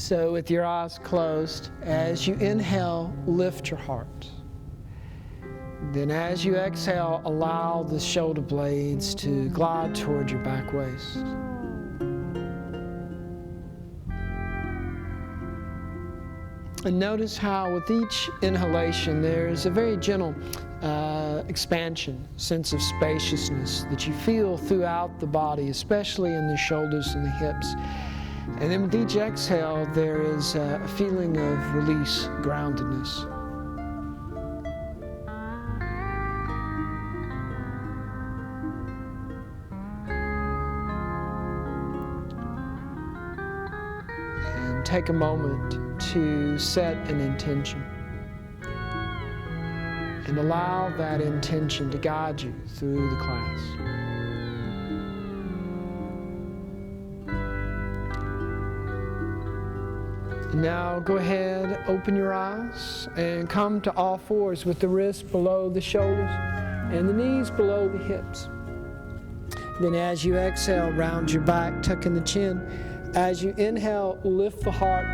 So with your eyes closed, as you inhale, lift your heart. Then as you exhale, allow the shoulder blades to glide toward your back waist. And notice how with each inhalation there's a very gentle expansion, sense of spaciousness that you feel throughout the body, especially in the shoulders and the hips. And then with each exhale, there is a feeling of release, groundedness. And take a moment to set an intention. And allow that intention to guide you through the class. Now go ahead, open your eyes, and come to all fours with the wrists below the shoulders and the knees below the hips. Then as you exhale, round your back, tuck in the chin. As you inhale, lift the heart,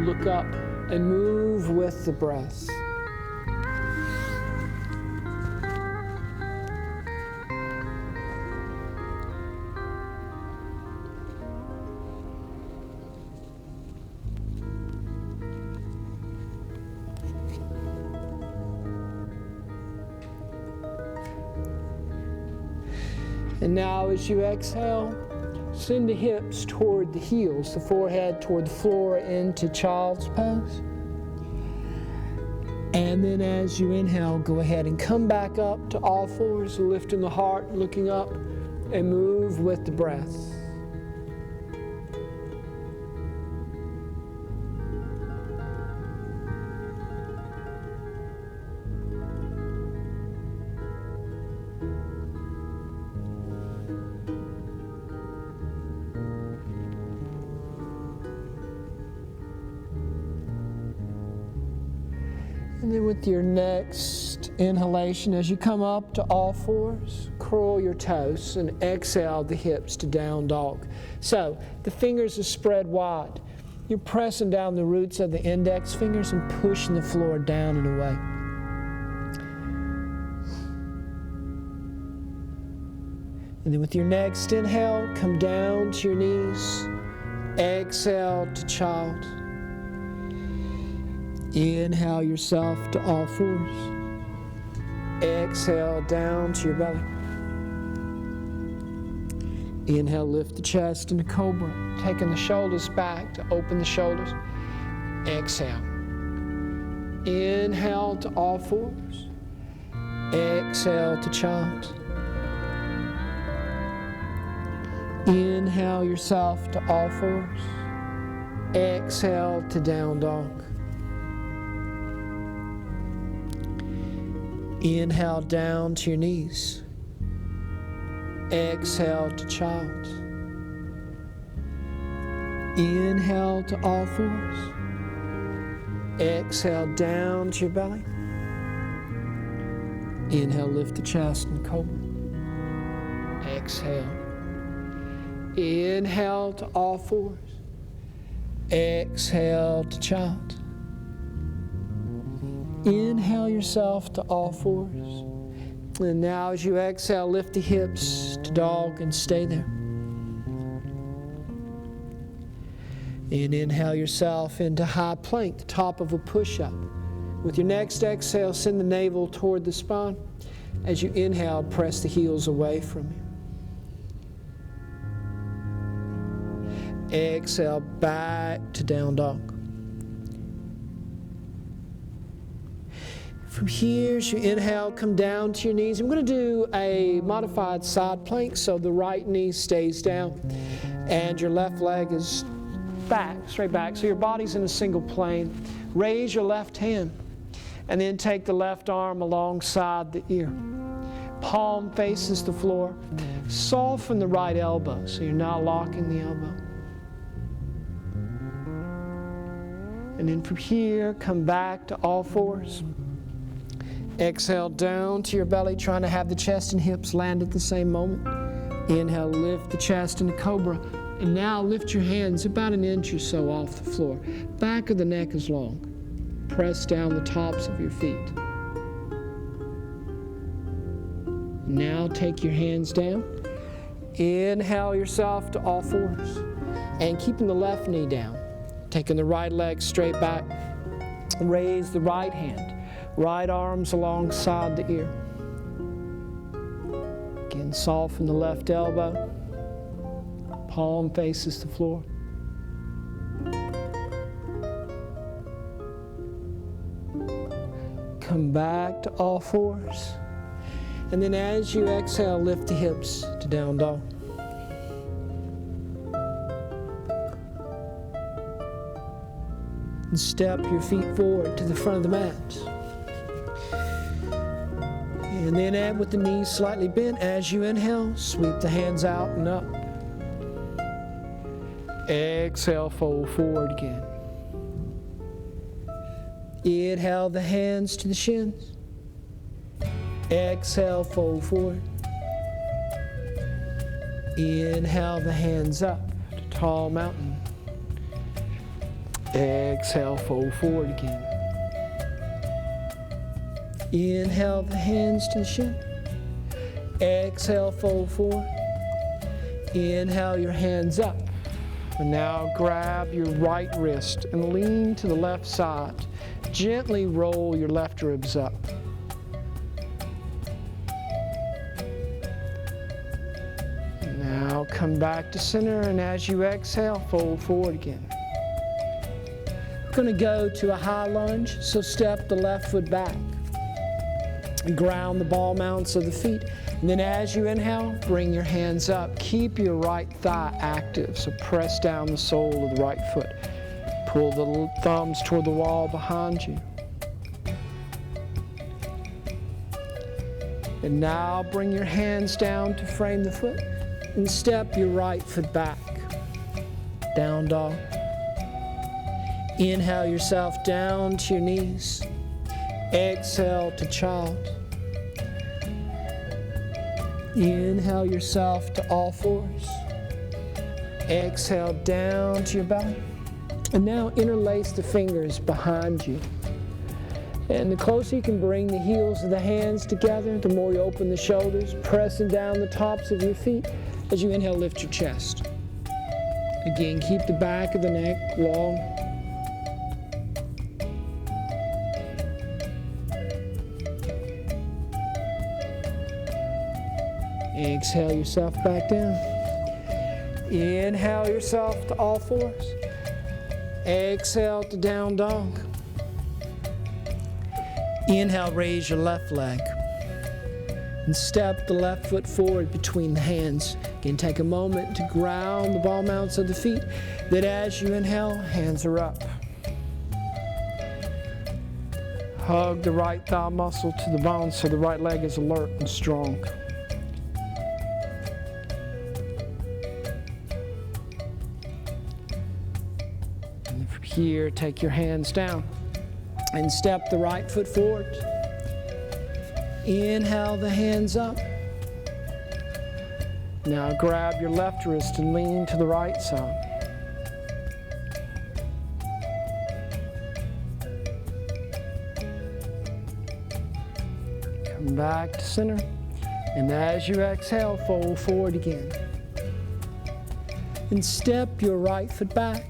look up, and move with the breath. And now as you exhale, send the hips toward the heels, the forehead toward the floor into child's pose. And then as you inhale, go ahead and come back up to all fours, lifting the heart, looking up, and move with the breath. And then with your next inhalation, as you come up to all fours, curl your toes and exhale the hips to down dog. So the fingers are spread wide. You're pressing down the roots of the index fingers and pushing the floor down and away. And then with your next inhale, come down to your knees. Exhale to child. Inhale yourself to all fours. Exhale down to your belly. Inhale, lift the chest into cobra, taking the shoulders back to open the shoulders. Exhale. Inhale to all fours. Exhale to child. Inhale yourself to all fours. Exhale to down dog. Inhale down to your knees. Exhale to child. Inhale to all fours. Exhale down to your belly. Inhale, lift the chest and cobra. Exhale. Inhale to all fours. Exhale to child. Inhale yourself to all fours. And now as you exhale, lift the hips to dog and stay there. And inhale yourself into high plank, the top of a push-up. With your next exhale, send the navel toward the spine. As you inhale, press the heels away from you. Exhale back to down dog. From here, as you inhale, come down to your knees. I'm going to do a modified side plank, so the right knee stays down and your left leg is back, straight back, so your body's in a single plane. Raise your left hand and then take the left arm alongside the ear. Palm faces the floor. Soften the right elbow, so you're not locking the elbow. And then from here, come back to all fours. Exhale down to your belly, trying to have the chest and hips land at the same moment. Inhale, lift the chest into cobra. And now lift your hands about an inch or so off the floor. Back of the neck is long. Press down the tops of your feet. Now take your hands down. Inhale yourself to all fours. And keeping the left knee down. Taking the right leg straight back. Raise the right hand. Right arms alongside the ear. Again, soften the left elbow. Palm faces the floor. Come back to all fours. And then as you exhale, lift the hips to down dog. And step your feet forward to the front of the mat. And then with the knees slightly bent, as you inhale, sweep the hands out and up. Exhale, fold forward again. Inhale the hands to the shins. Exhale, fold forward. Inhale the hands up to tall mountain. Exhale, fold forward again. Inhale the hands to the shin. Exhale, fold forward. Inhale your hands up. And now grab your right wrist and lean to the left side. Gently roll your left ribs up. Now come back to center, and as you exhale, fold forward again. We're going to go to a high lunge, so step the left foot back. And ground the ball mounts of the feet. And then as you inhale, bring your hands up. Keep your right thigh active, so press down the sole of the right foot. Pull the thumbs toward the wall behind you. And now bring your hands down to frame the foot and step your right foot back. Down dog. Inhale yourself down to your knees. Exhale to child. Inhale yourself to all fours. Exhale down to your belly. And now interlace the fingers behind you. And the closer you can bring the heels of the hands together, the more you open the shoulders, pressing down the tops of your feet. As you inhale, lift your chest. Again, keep the back of the neck long. Exhale yourself back down. Inhale yourself to all fours. Exhale to down dog. Inhale, raise your left leg. And step the left foot forward between the hands. Again, take a moment to ground the ball mounts of the feet. Then as you inhale, hands are up. Hug the right thigh muscle to the bone so the right leg is alert and strong. And from here, take your hands down and step the right foot forward. Inhale the hands up. Now grab your left wrist and lean to the right side. Come back to center. And as you exhale, fold forward again. And step your right foot back.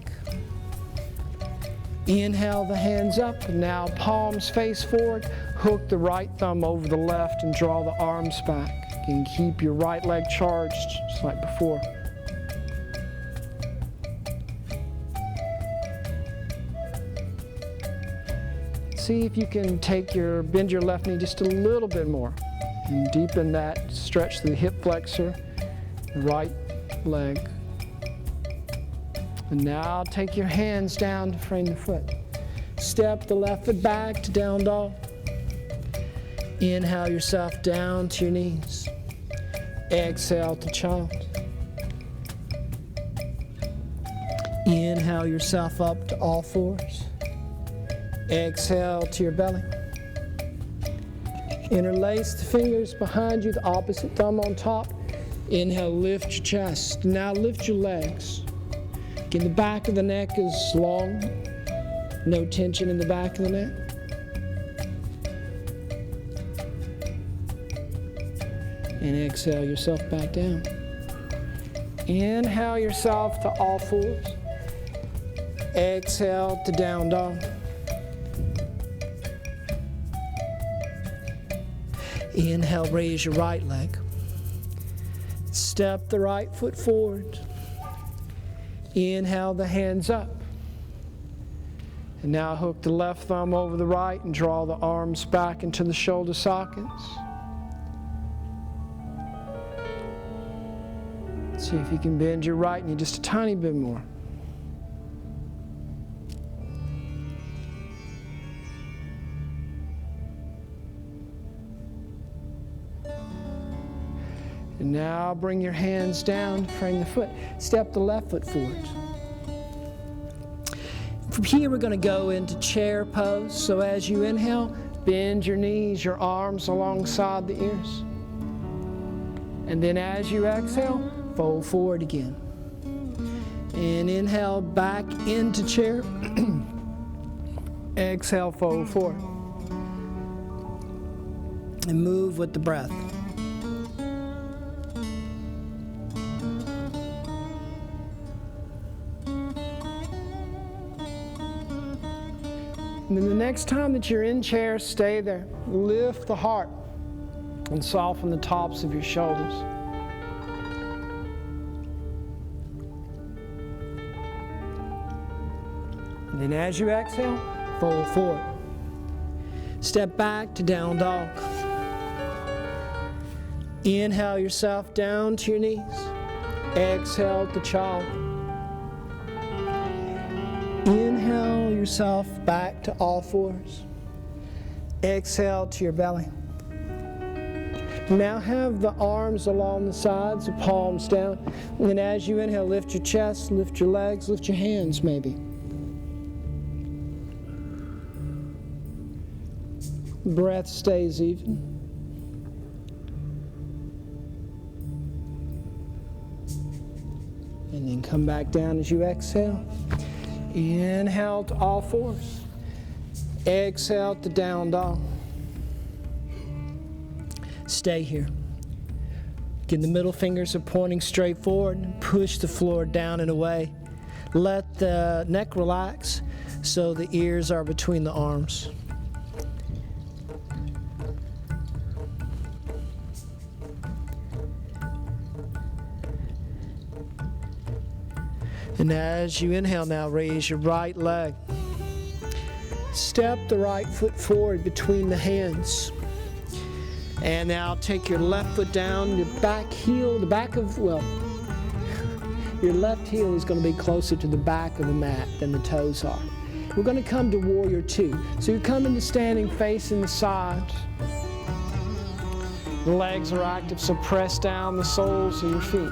Inhale the hands up, and now palms face forward. Hook the right thumb over the left and draw the arms back. And keep your right leg charged, just like before. See if you can bend your left knee just a little bit more. And deepen that, stretch the hip flexor, right leg. And now take your hands down to frame the foot. Step the left foot back to down dog. Inhale yourself down to your knees. Exhale to child. Inhale yourself up to all fours. Exhale to your belly. Interlace the fingers behind you, the opposite thumb on top. Inhale, lift your chest. Now lift your legs. Again, the back of the neck is long. No tension in the back of the neck. And exhale yourself back down. Inhale yourself to all fours. Exhale to down dog. Inhale, raise your right leg. Step the right foot forward. Inhale, the hands up. And now hook the left thumb over the right and draw the arms back into the shoulder sockets. See if you can bend your right knee just a tiny bit more. And now bring your hands down to frame the foot. Step the left foot forward. From here, we're going to go into chair pose. So as you inhale, bend your knees, your arms alongside the ears. And then as you exhale, fold forward again. And inhale back into chair. Exhale, fold forward. And move with the breath. And then the next time that you're in chair, stay there. Lift the heart and soften the tops of your shoulders. And then as you exhale, fold forward. Step back to down dog. Inhale yourself down to your knees. Exhale to child. Inhale yourself back to all fours. Exhale to your belly. Now have the arms along the sides, the palms down. And then as you inhale, lift your chest, lift your legs, lift your hands maybe. Breath stays even. And then come back down as you exhale. Inhale to all fours. Exhale to down dog. Stay here. Again, the middle fingers are pointing straight forward and push the floor down and away. Let the neck relax so the ears are between the arms. And as you inhale now, raise your right leg. Step the right foot forward between the hands. And now take your left foot down, your back heel, your left heel is going to be closer to the back of the mat than the toes are. We're going to come to Warrior Two. So you come into standing facing the side. The legs are active, so press down the soles of your feet.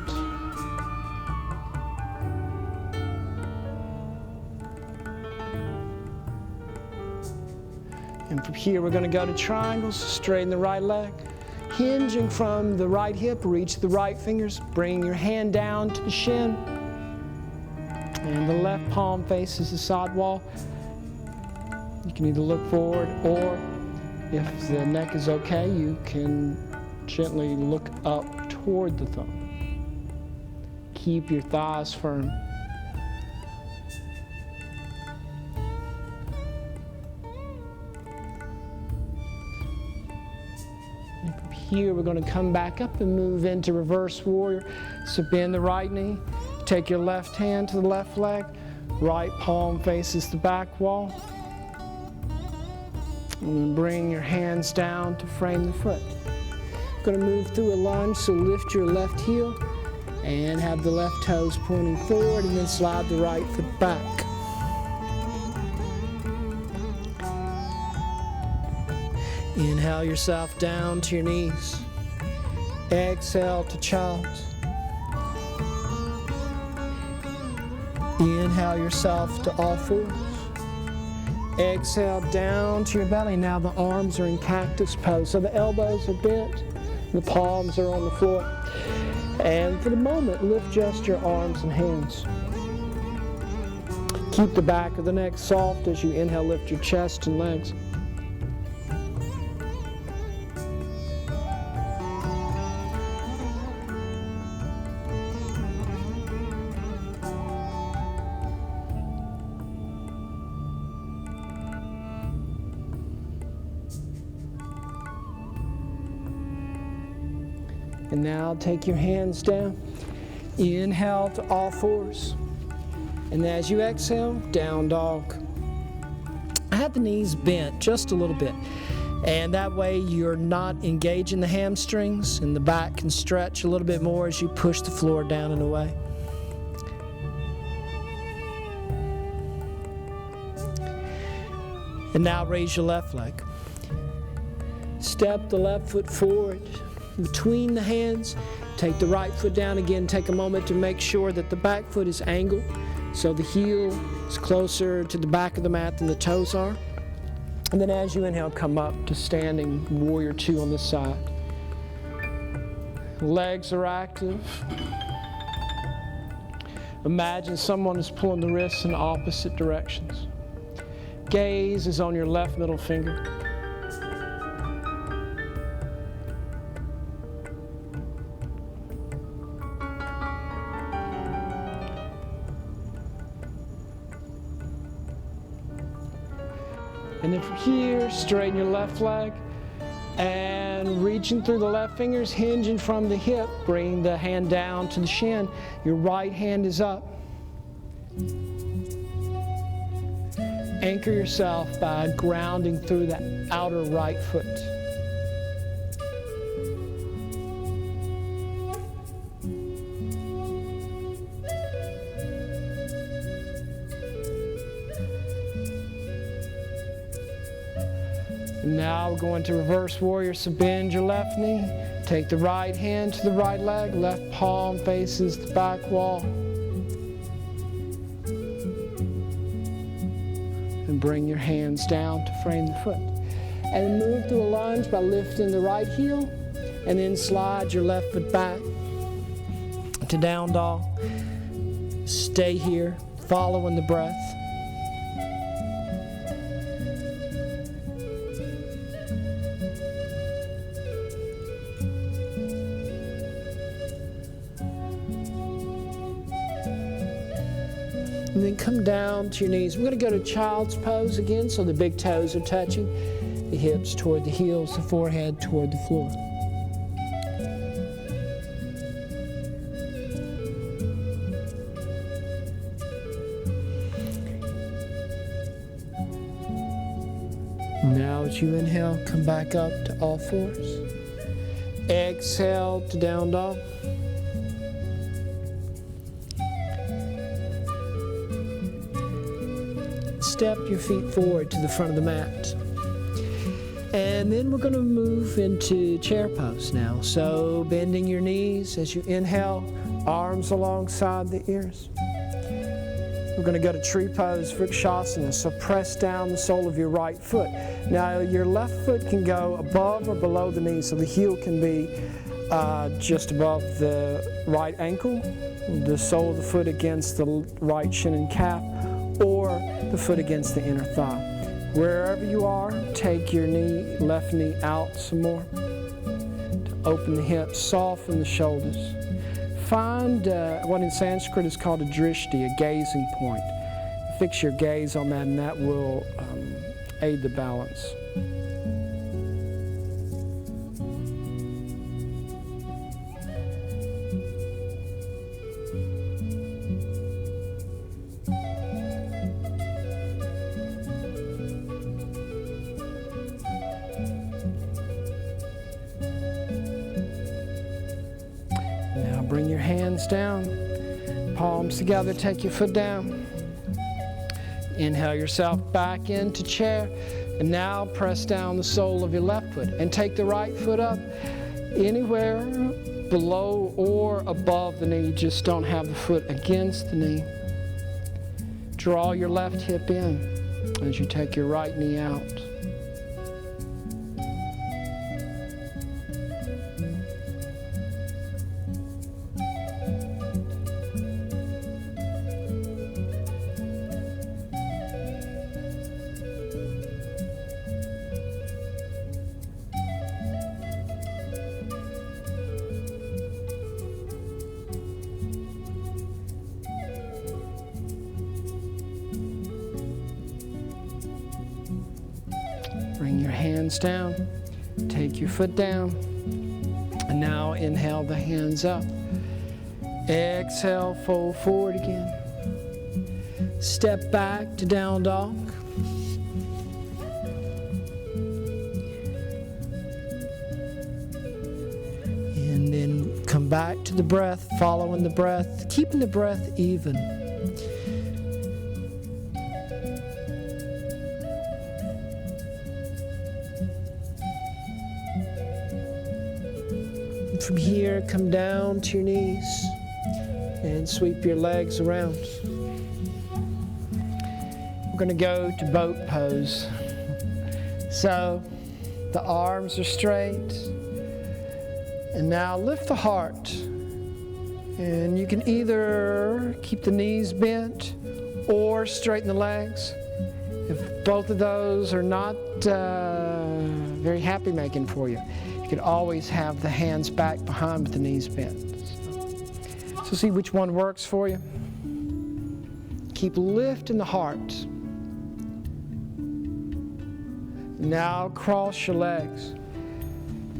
And from here, we're going to go to triangles. Straighten the right leg. Hinging from the right hip, reach the right fingers. Bring your hand down to the shin. And the left palm faces the side wall. You can either look forward or, if the neck is okay, you can gently look up toward the thumb. Keep your thighs firm. Here we're going to come back up and move into reverse warrior. So bend the right knee, take your left hand to the left leg, right palm faces the back wall. And then bring your hands down to frame the foot. We're going to move through a lunge, so lift your left heel and have the left toes pointing forward, and then slide the right foot back. Inhale yourself down to your knees. Exhale to child's. Inhale yourself to all fours. Exhale down to your belly. Now the arms are in cactus pose. So the elbows are bent, the palms are on the floor. And for the moment, lift just your arms and hands. Keep the back of the neck soft as you inhale, lift your chest and legs. And now take your hands down. Inhale to all fours. And as you exhale, down dog. I have the knees bent just a little bit. And that way you're not engaging the hamstrings, and the back can stretch a little bit more as you push the floor down and away. And now raise your left leg. Step the left foot forward between the hands. Take the right foot down again. Take a moment to make sure that the back foot is angled so the heel is closer to the back of the mat than the toes are. And then as you inhale, come up to standing warrior two on this side. Legs are active. Imagine someone is pulling the wrists in opposite directions. Gaze is on your left middle finger. And then from here, straighten your left leg and reaching through the left fingers, hinging from the hip, bring the hand down to the shin. Your right hand is up. Anchor yourself by grounding through the outer right foot. Now we're going to reverse warrior, so bend your left knee. Take the right hand to the right leg, left palm faces the back wall. And bring your hands down to frame the foot. And move through a lunge by lifting the right heel, and then slide your left foot back to down dog. Stay here, following the breath. And then come down to your knees. We're going to go to child's pose again, so the big toes are touching, the hips toward the heels, the forehead toward the floor. Now as you inhale, come back up to all fours. Exhale to down dog. Step your feet forward to the front of the mat. And then we're going to move into chair pose now. So bending your knees as you inhale, arms alongside the ears. We're going to go to tree pose, Vrikshasana. So press down the sole of your right foot. Now your left foot can go above or below the knee, so the heel can be just above the right ankle, the sole of the foot against the right shin and calf, or the foot against the inner thigh. Wherever you are, take your left knee out some more. To open the hips, soften the shoulders. Find what in Sanskrit is called a drishti, a gazing point. Fix your gaze on that, and that will aid the balance. Bring your hands down, palms together, take your foot down. Inhale yourself back into chair, and now press down the sole of your left foot and take the right foot up anywhere below or above the knee. Just don't have the foot against the knee. Draw your left hip in as you take your right knee out. Bring your hands down. Take your foot down. And now inhale the hands up. Exhale, fold forward again. Step back to down dog. And then come back to the breath, following the breath, keeping the breath even. And from here, come down to your knees and sweep your legs around. We're going to go to boat pose. So the arms are straight. And now lift the heart. And you can either keep the knees bent or straighten the legs. If both of those are not very happy making for you, you can always have the hands back behind with the knees bent. So see which one works for you. Keep lifting the heart. Now cross your legs.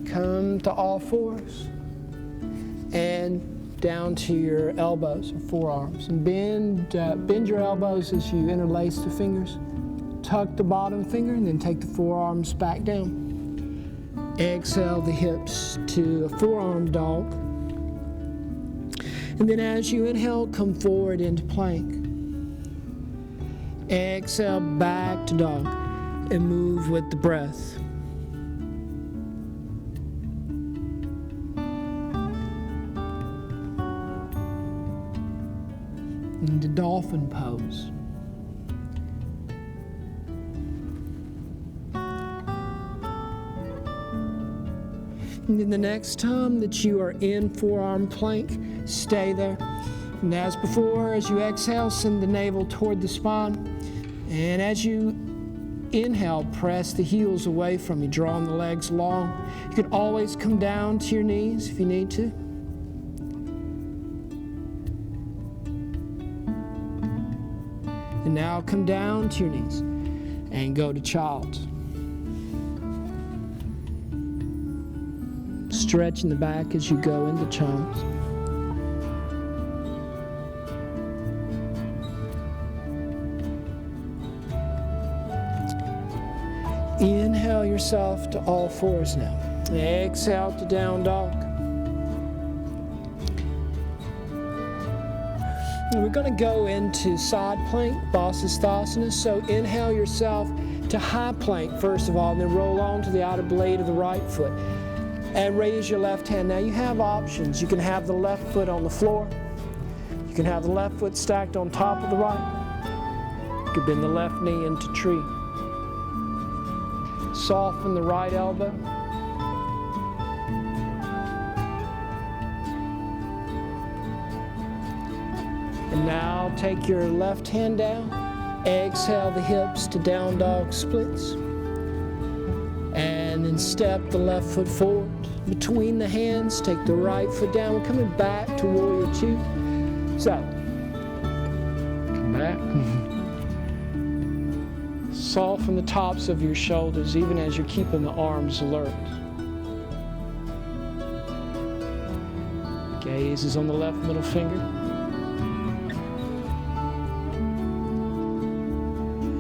Come to all fours and down to your elbows or forearms. And bend your elbows as you interlace the fingers. Tuck the bottom finger and then take the forearms back down. Exhale the hips to a forearm dog. And then as you inhale, come forward into plank. Exhale back to dog and move with the breath. Into dolphin pose. And then the next time that you are in forearm plank, stay there. And as before, as you exhale, send the navel toward the spine. And as you inhale, press the heels away from you, drawing the legs long. You can always come down to your knees if you need to. And now come down to your knees and go to child. Stretch in the back as you go into child. Inhale yourself to all fours now. Exhale to down dog. And we're going to go into side plank, Vasisthasana. So inhale yourself to high plank first of all, and then roll on to the outer blade of the right foot. And raise your left hand. Now you have options. You can have the left foot on the floor. You can have the left foot stacked on top of the right. You could bend the left knee into tree. Soften the right elbow. And now take your left hand down. Exhale the hips to down dog splits. And then step the left foot forward. Between the hands, take the right foot down. We're coming back to Warrior Two. So, come back. Soften the tops of your shoulders even as you're keeping the arms alert. Gaze is on the left middle finger.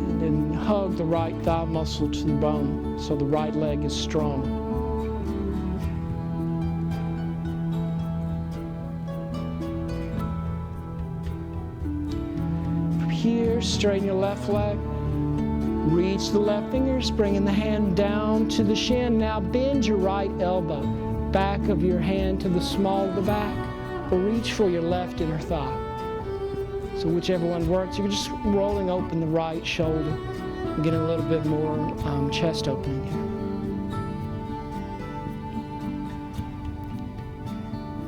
And then hug the right thigh muscle to the bone so the right leg is strong. From here, straighten your left leg. Reach the left fingers, bringing the hand down to the shin. Now bend your right elbow, back of your hand to the small of the back, or reach for your left inner thigh. So whichever one works, you're just rolling open the right shoulder and getting a little bit more chest opening here.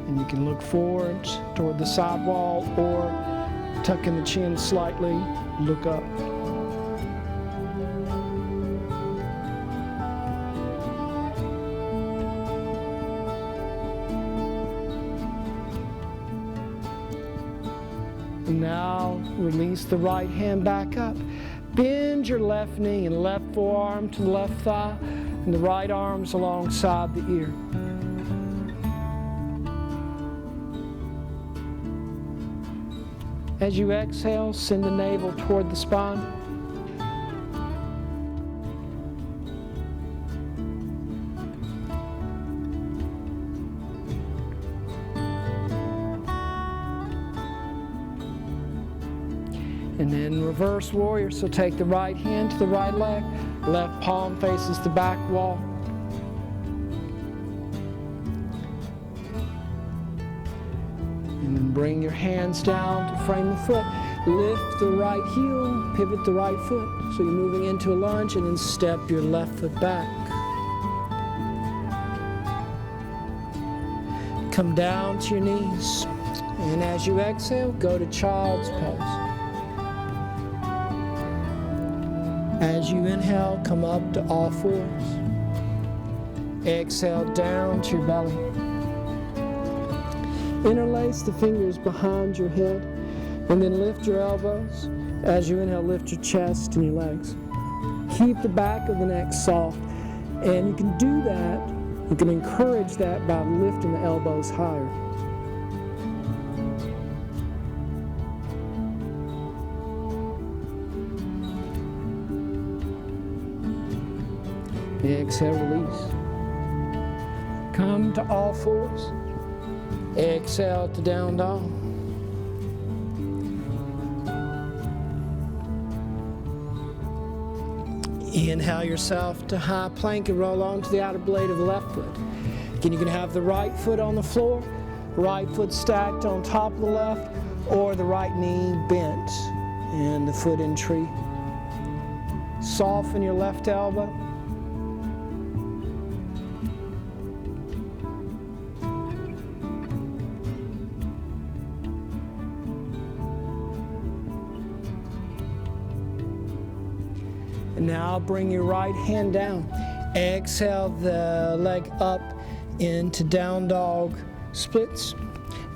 And you can look forward toward the side wall or tuck in the chin slightly, look up. And now release the right hand back up. Bend your left knee and left forearm to the left thigh, and the right arm's alongside the ear. As you exhale, send the navel toward the spine. And then reverse warrior, so take the right hand to the right leg, left palm faces the back wall. And then bring your hands down to frame the foot. Lift the right heel, pivot the right foot. So you're moving into a lunge, and then step your left foot back. Come down to your knees. And as you exhale, go to child's pose. As you inhale, come up to all fours. Exhale down to your belly. Interlace the fingers behind your head, and then lift your elbows. As you inhale, lift your chest and your legs. Keep the back of the neck soft, and you can do that, you can encourage that by lifting the elbows higher. Exhale, release. Come to all fours. Exhale to down dog. Inhale yourself to high plank and roll onto the outer blade of the left foot. Again, you can have the right foot on the floor, right foot stacked on top of the left, or the right knee bent and the foot in tree. Soften your left elbow. And now bring your right hand down. Exhale the leg up into down dog splits,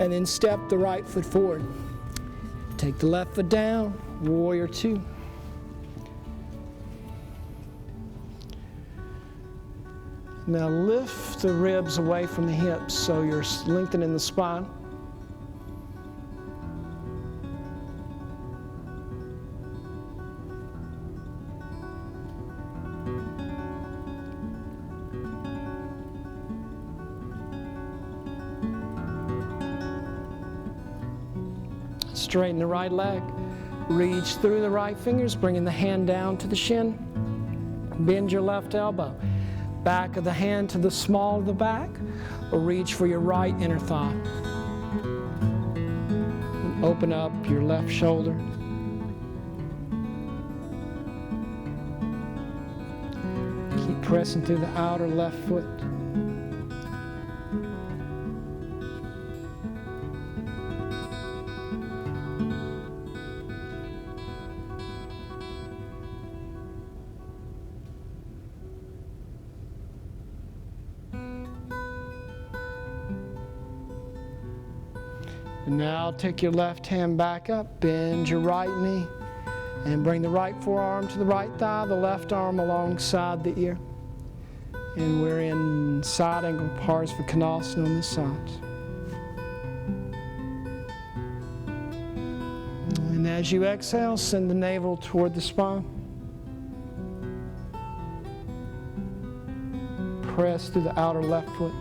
and then step the right foot forward. Take the left foot down, warrior two. Now lift the ribs away from the hips so you're lengthening the spine. Straighten the right leg. Reach through the right fingers, bringing the hand down to the shin. Bend your left elbow. Back of the hand to the small of the back, or reach for your right inner thigh. And open up your left shoulder. Keep pressing through the outer left foot. And now take your left hand back up, bend your right knee, and bring the right forearm to the right thigh, the left arm alongside the ear. And we're in side angle Parsvakonasana on this side. And as you exhale, send the navel toward the spine. Press through the outer left foot.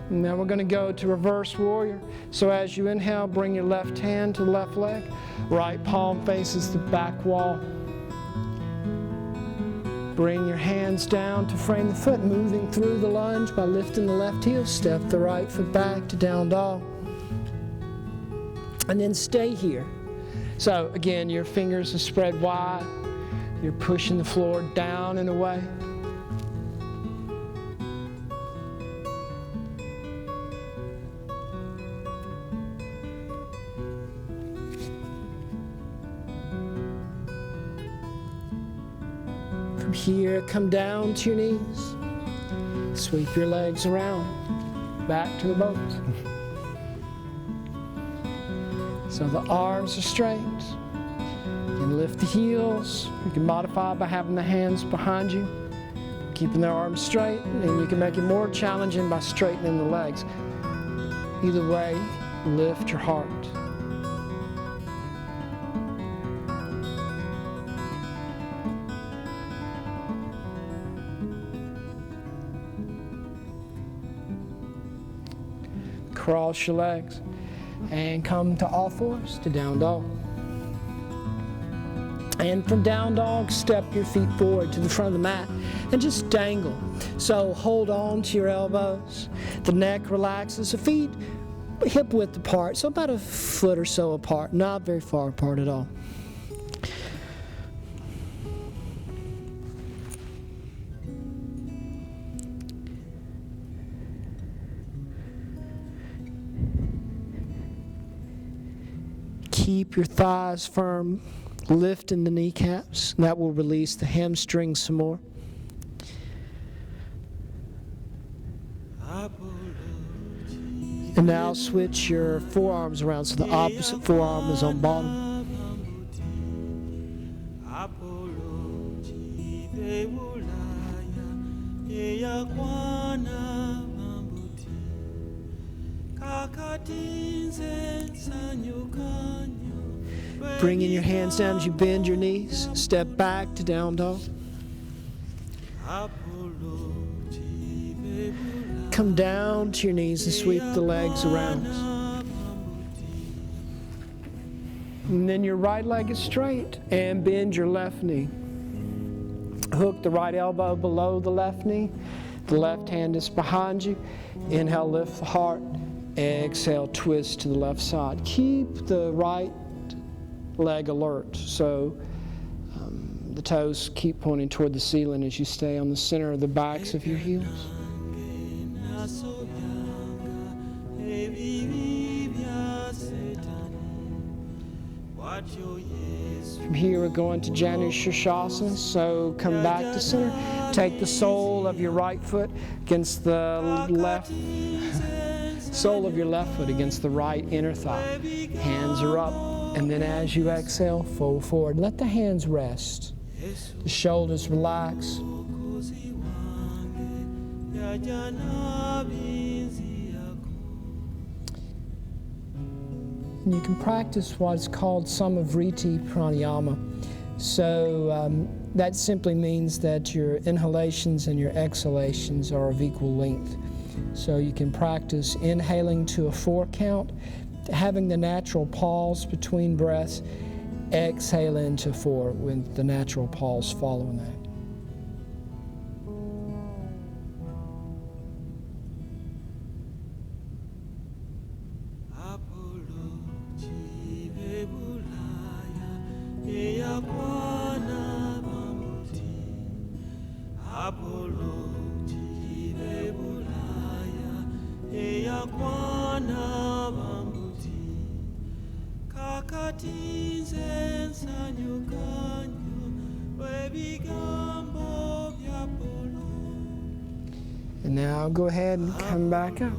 Now we're going to go to reverse warrior. So as you inhale, bring your left hand to the left leg. Right palm faces the back wall. Bring your hands down to frame the foot, moving through the lunge by lifting the left heel. Step the right foot back to down dog. And then stay here. So again, your fingers are spread wide. You're pushing the floor down and away. From here, come down to your knees. Sweep your legs around, back to the boat. So the arms are straight. You can lift the heels. You can modify by having the hands behind you, keeping the arms straight, and you can make it more challenging by straightening the legs. Either way, lift your heart. Cross your legs and come to all fours to down dog. And from down dog, step your feet forward to the front of the mat and just dangle. So hold on to your elbows. The neck relaxes, the feet hip width apart, so about a foot or so apart, not very far apart at all. Keep your thighs firm, lifting the kneecaps. That will release the hamstrings some more. And now switch your forearms around so the opposite forearm is on bottom. Bringing your hands down as you bend your knees. Step back to down dog. Come down to your knees and sweep the legs around. And then your right leg is straight and bend your left knee. Hook the right elbow below the left knee. The left hand is behind you. Inhale, lift the heart. Exhale, twist to the left side. Keep the right leg alert. So the toes keep pointing toward the ceiling as you stay on the center of the backs of your heels. From here we're going to Janu Shirshasana, so come back to center. Take the sole of your right foot against the left, sole of your left foot against the right inner thigh. Hands are up, and then as you exhale, fold forward. Let the hands rest. The shoulders relax. And you can practice what's called Samavriti Pranayama. So that simply means that your inhalations and your exhalations are of equal length. So you can practice inhaling to a 4 count, having the natural pause between breaths, exhale into 4 with the natural pause following that. And now go ahead and come back up.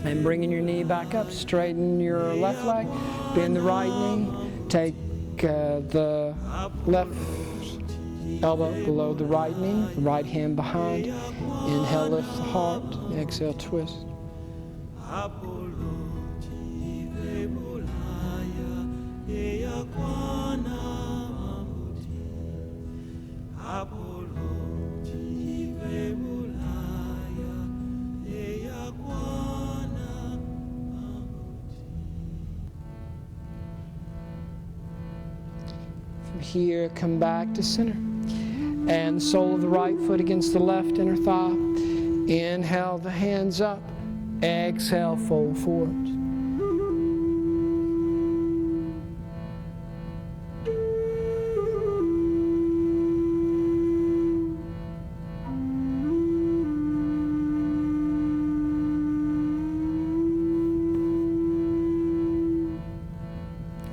And bringing your knee back up, straighten your left leg, bend the right knee, take the left elbow below the right knee, the right hand behind. Inhale, lift the heart. Exhale, twist. From here, come back to center. And sole of the right foot against the left inner thigh. Inhale, the hands up. Exhale, fold forward.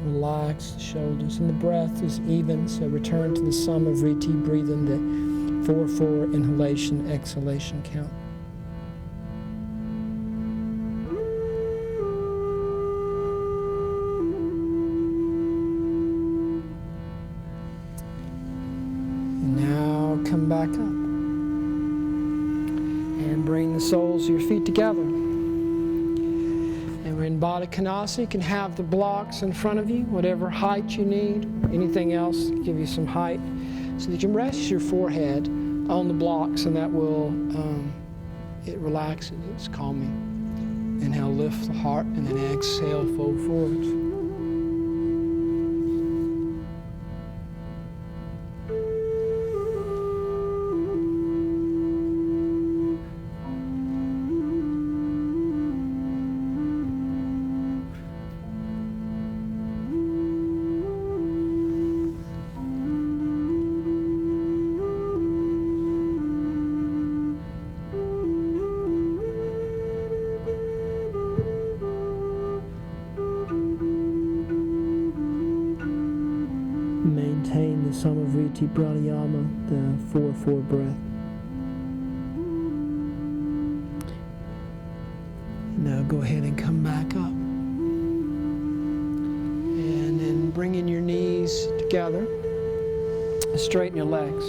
Relax the shoulders. And the breath is even, so return to the Samavriti. Breathe in the 4-4 inhalation, exhalation count. And now come back up. And bring the soles of your feet together. And we're in Baddha Konasana. You can have the blocks in front of you, whatever height you need. Anything else, give you some height. So that you can rest your forehead on the blocks, and that will, it relaxes, it's calming. Inhale, lift the heart, and then exhale, fold forward. Maintain the Samavriti Pranayama, the 4-4 breath. Now go ahead and come back up. And then bringing your knees together, straighten your legs.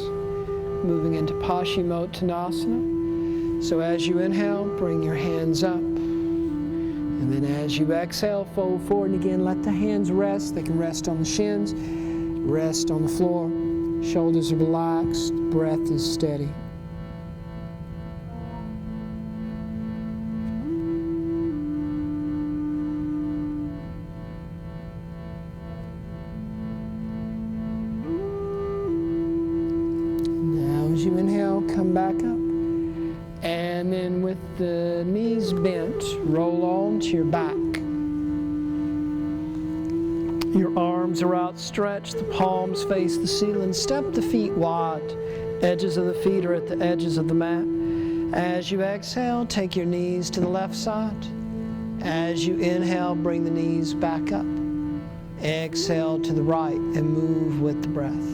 Moving into Paschimottanasana. So as you inhale, bring your hands up. And then as you exhale, fold forward. And again, let the hands rest. They can rest on the shins. Rest on the floor, shoulders are relaxed, breath is steady. Now as you inhale, come back up. And then with the knees bent, roll on to your back. Your arms are outstretched, the palms face the ceiling. Step the feet wide. Edges of the feet are at the edges of the mat. As you exhale, take your knees to the left side. As you inhale, bring the knees back up. Exhale to the right and move with the breath.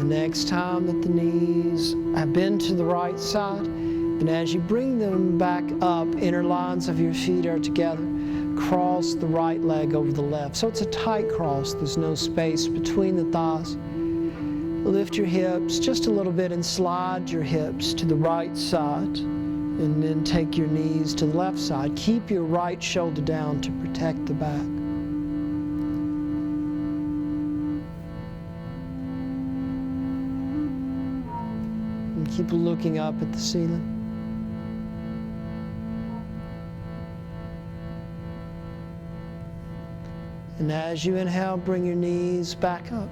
Next time that the knees have been to the right side, and as you bring them back up, inner lines of your feet are together. Cross the right leg over the left. So it's a tight cross. There's no space between the thighs. Lift your hips just a little bit and slide your hips to the right side. And then take your knees to the left side. Keep your right shoulder down to protect the back. Keep looking up at the ceiling. And as you inhale, bring your knees back up.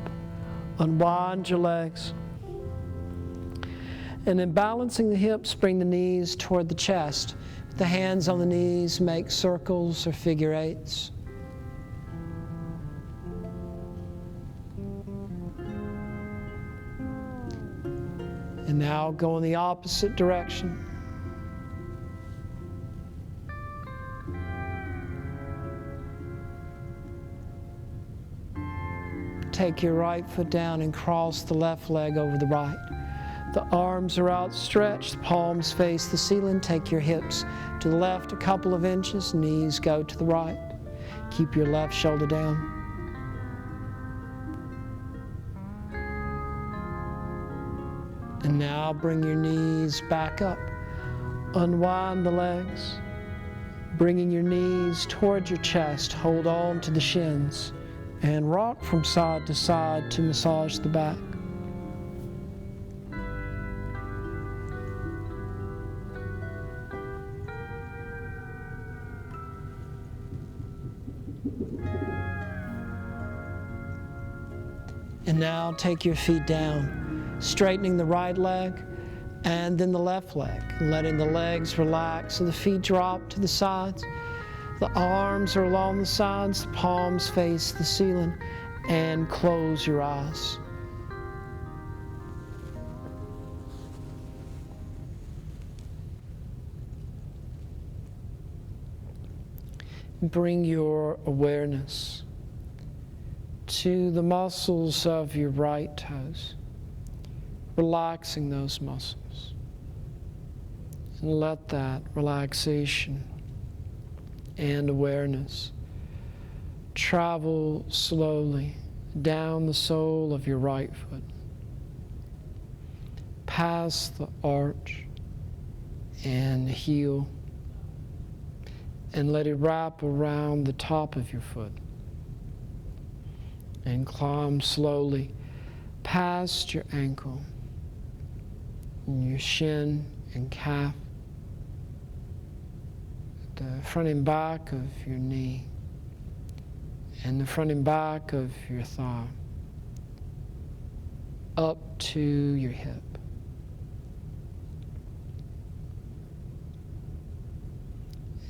Unwind your legs. And then balancing the hips, bring the knees toward the chest. The hands on the knees make circles or figure eights. And now go in the opposite direction. Take your right foot down and cross the left leg over the right. The arms are outstretched, palms face the ceiling. Take your hips to the left a couple of inches, knees go to the right. Keep your left shoulder down. And now bring your knees back up. Unwind the legs. Bringing your knees towards your chest. Hold on to the shins. And rock from side to side to massage the back. And now take your feet down, straightening the right leg and then the left leg, letting the legs relax so the feet drop to the sides. The arms are along the sides, the palms face the ceiling. and close your eyes. Bring your awareness to the muscles of your right toes, relaxing those muscles. And let that relaxation and awareness travel slowly down the sole of your right foot, past the arch and heel, and let it wrap around the top of your foot and climb slowly past your ankle and your shin and calf, the front and back of your knee and the front and back of your thigh, up to your hip.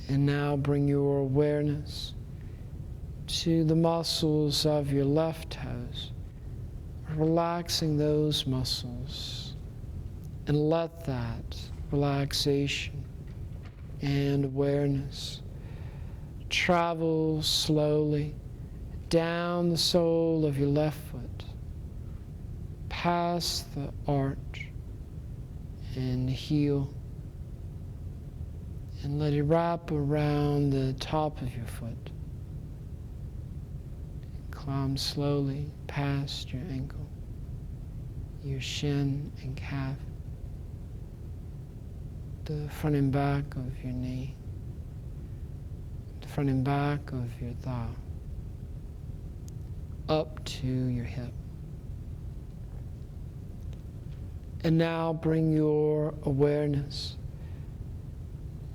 And now bring your awareness to the muscles of your left toes, relaxing those muscles, and let that relaxation and awareness travel slowly down the sole of your left foot, past the arch and the heel, and let it wrap around the top of your foot. Climb slowly past your ankle, your shin and calf, the front and back of your knee, the front and back of your thigh, up to your hip. And now bring your awareness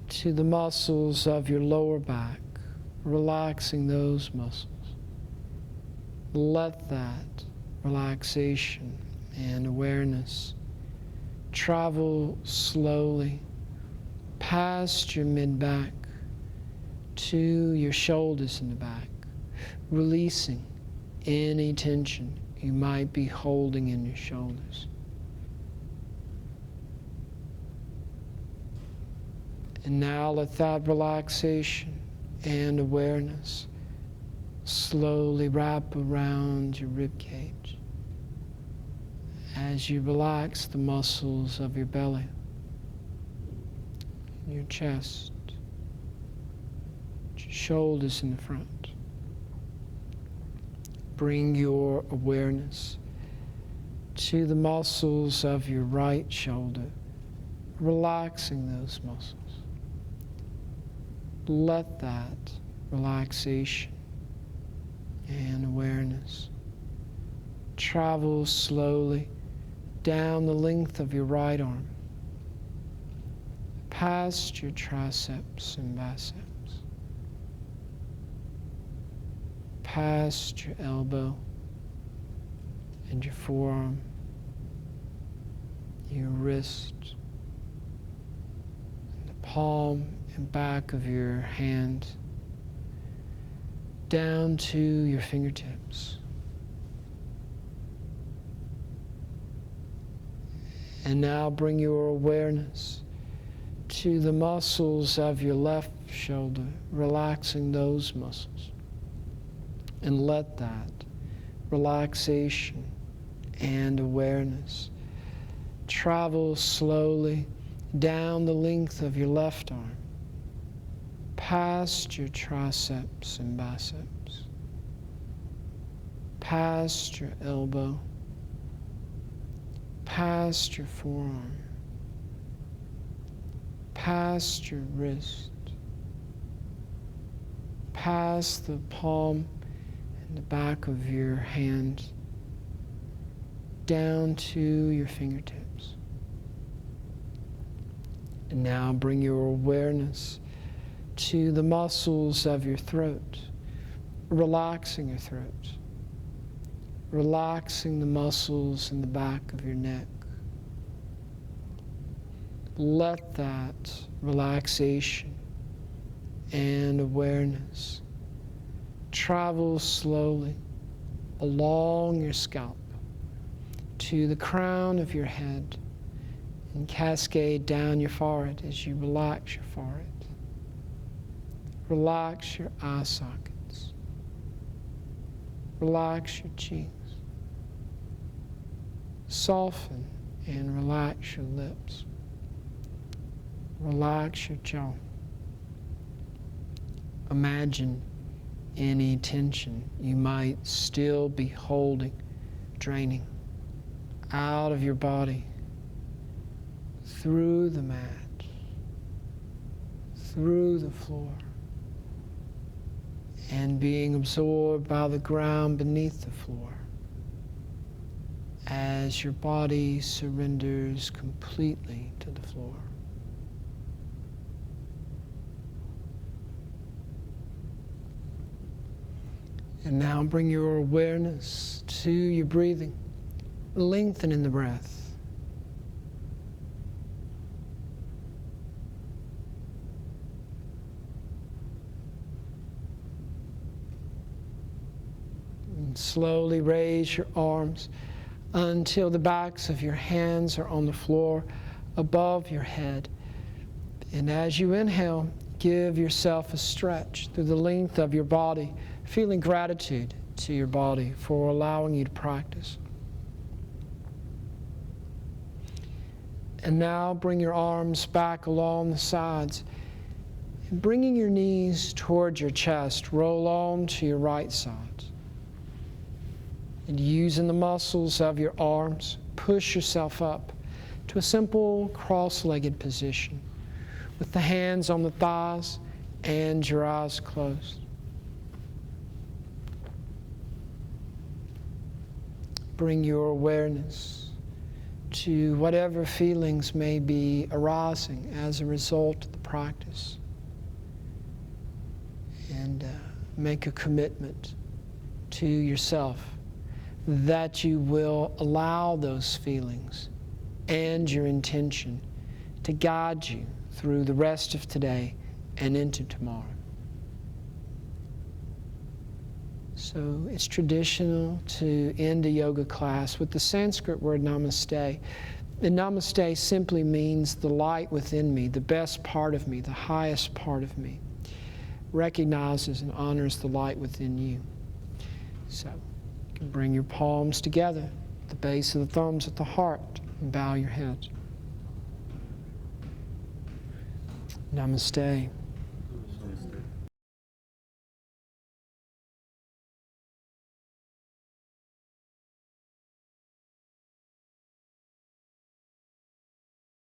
to the muscles of your lower back, relaxing those muscles. Let that relaxation and awareness travel slowly past your mid-back to your shoulders in the back, releasing any tension you might be holding in your shoulders. And now let that relaxation and awareness slowly wrap around your rib cage as you relax the muscles of your belly, your chest, your shoulders in the front. Bring your awareness to the muscles of your right shoulder, relaxing those muscles. Let that relaxation and awareness travel slowly down the length of your right arm, past your triceps and biceps, past your elbow and your forearm, your wrist, and the palm and back of your hand, down to your fingertips. And now bring your awareness to the muscles of your left shoulder, relaxing those muscles. And let that relaxation and awareness travel slowly down the length of your left arm, past your triceps and biceps, past your elbow, past your forearm, past your wrist, past the palm and the back of your hand, down to your fingertips. And now bring your awareness to the muscles of your throat, relaxing your throat, relaxing the muscles in the back of your neck. Let that relaxation and awareness travel slowly along your scalp to the crown of your head and cascade down your forehead as you relax your forehead. Relax your eye sockets. Relax your cheeks. Soften and relax your lips. Relax your jaw. Imagine any tension you might still be holding, draining out of your body, through the mat, through the floor, and being absorbed by the ground beneath the floor as your body surrenders completely to the floor. And now bring your awareness to your breathing, lengthening the breath. And slowly raise your arms until the backs of your hands are on the floor above your head. And as you inhale, give yourself a stretch through the length of your body, feeling gratitude to your body for allowing you to practice. And now bring your arms back along the sides, and bringing your knees towards your chest, roll on to your right side. And using the muscles of your arms, push yourself up to a simple cross-legged position with the hands on the thighs and your eyes closed. Bring your awareness to whatever feelings may be arising as a result of the practice. And make a commitment to yourself that you will allow those feelings and your intention to guide you through the rest of today and into tomorrow. So it's traditional to end a yoga class with the Sanskrit word namaste. And namaste simply means the light within me, the best part of me, the highest part of me, recognizes and honors the light within you. So you can bring your palms together, the base of the thumbs at the heart, and bow your head. Namaste.